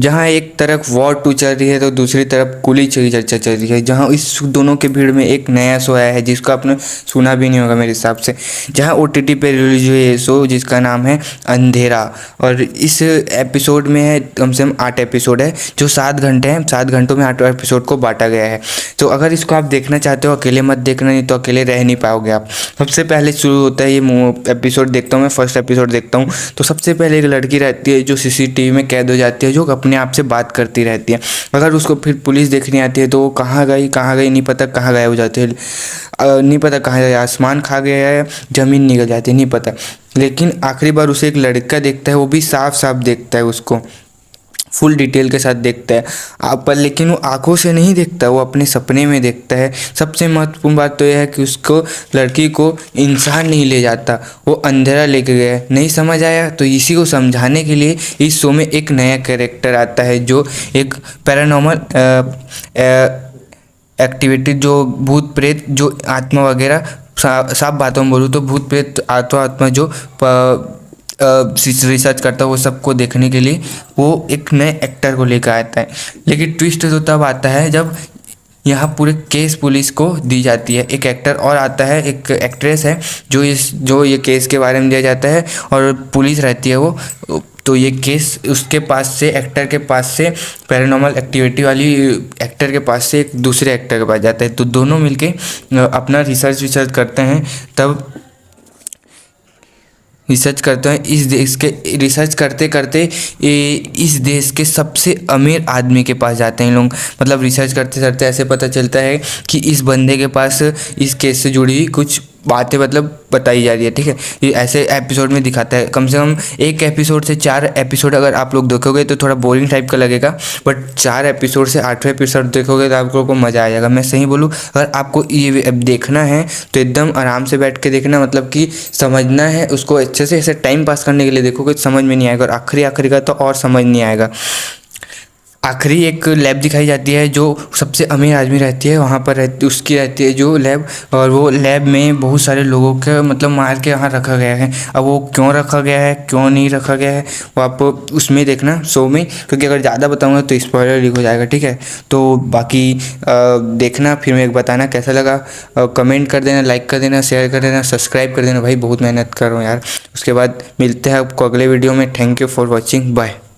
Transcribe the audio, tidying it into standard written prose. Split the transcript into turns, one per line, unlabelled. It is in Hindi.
जहाँ एक तरफ वॉर 2 चल रही है तो दूसरी तरफ कुली की चर्चा चल रही है। जहाँ इस दोनों के भीड़ में एक नया शो आया है जिसको आपने सुना भी नहीं होगा मेरे हिसाब से, जहाँ OTT पे रिलीज हुई है शो जिसका नाम है अंधेरा। और इस एपिसोड में है कम से कम 8 एपिसोड है जो 7 घंटे हैं। 7 घंटों में 8 एपिसोड को बांटा गया है। तो अगर इसको आप देखना चाहते हो अकेले मत देखना, नहीं तो अकेले रह नहीं पाओगे आप। सबसे पहले शुरू होता है ये एपिसोड देखता हूँ मैं, फर्स्ट एपिसोड देखता हूँ तो सबसे पहले एक लड़की रहती है जो CCTV में कैद हो जाती है, जो अपने आप से बात करती रहती है। अगर उसको फिर पुलिस देखने आती है तो वो कहाँ गई नहीं पता, कहाँ गायब हो जाती है, नहीं पता कहाँ गई, आसमान खा गया है, ज़मीन निकल जाती है, नहीं पता। लेकिन आखिरी बार उसे एक लड़का देखता है, वो भी साफ साफ देखता है, उसको फुल डिटेल के साथ देखता है पर लेकिन वो आंखों से नहीं देखता, वो अपने सपने में देखता है। सबसे महत्वपूर्ण बात तो यह है कि उसको लड़की को इंसान नहीं ले जाता, वो अंधेरा लेके गया है। नहीं समझ आया तो इसी को समझाने के लिए इस शो में एक नया कैरेक्टर आता है जो एक पैरानॉर्मल एक्टिविटी, जो भूत प्रेत, जो आत्मा वगैरह, साफ बातों में बोलूँ तो भूत प्रेत आत्मा जो रिसर्च करता है वो सबको देखने के लिए वो एक नए एक्टर को लेकर आता है। लेकिन ट्विस्ट तो तब आता है जब यहाँ पूरे केस पुलिस को दी जाती है। एक एक्टर और आता है, एक एक्ट्रेस है जो ये केस के बारे में दिया जाता है और पुलिस रहती है वो। तो ये केस उसके पास से, एक्टर के पास से, पैरानॉर्मल एक्टिविटी वाली एक्टर के पास से एक दूसरे एक्टर के पास जाता है। तो दोनों मिलके अपना रिसर्च करते हैं। तब रिसर्च करते हैं इस देश के, रिसर्च करते करते इस देश के सबसे अमीर आदमी के पास जाते हैं लोग। मतलब रिसर्च करते करते ऐसे पता चलता है कि इस बंदे के पास इस केस से जुड़ी कुछ बातें मतलब बताई जा रही है। ठीक है, ये ऐसे एपिसोड में दिखाता है। कम से कम एक एपिसोड से 4 एपिसोड अगर आप लोग देखोगे तो थोड़ा बोरिंग टाइप का लगेगा, बट 4 एपिसोड से 8वें एपिसोड देखोगे तो आप लोगों को मज़ा आ जाएगा। मैं सही बोलूँ, अगर आपको ये देखना है तो एकदम आराम से बैठ के देखना, मतलब कि समझना है उसको अच्छे से। ऐसे टाइम पास करने के लिए देखोगे तो समझ में नहीं आएगा, और आखिरी का तो और समझ नहीं आएगा। आखिरी एक लैब दिखाई जाती है जो सबसे अमीर आदमी रहती है, वहाँ पर उसकी रहती है जो लैब, और वो लैब में बहुत सारे लोगों के मतलब मार के यहाँ रखा गया है। अब वो क्यों रखा गया है, क्यों नहीं रखा गया है, वो आप उसमें देखना शो में, क्योंकि अगर ज़्यादा बताऊँगा तो स्पॉइलर लीक हो जाएगा। ठीक है, तो बाकी देखना, फिर मेरे को बताना कैसा लगा। कमेंट कर देना, लाइक कर देना, शेयर कर देना, सब्सक्राइब कर देना। भाई बहुत मेहनत कर रहा हूँ यार। उसके बाद मिलते हैं आपको अगले वीडियो में। Thank you for watching, bye.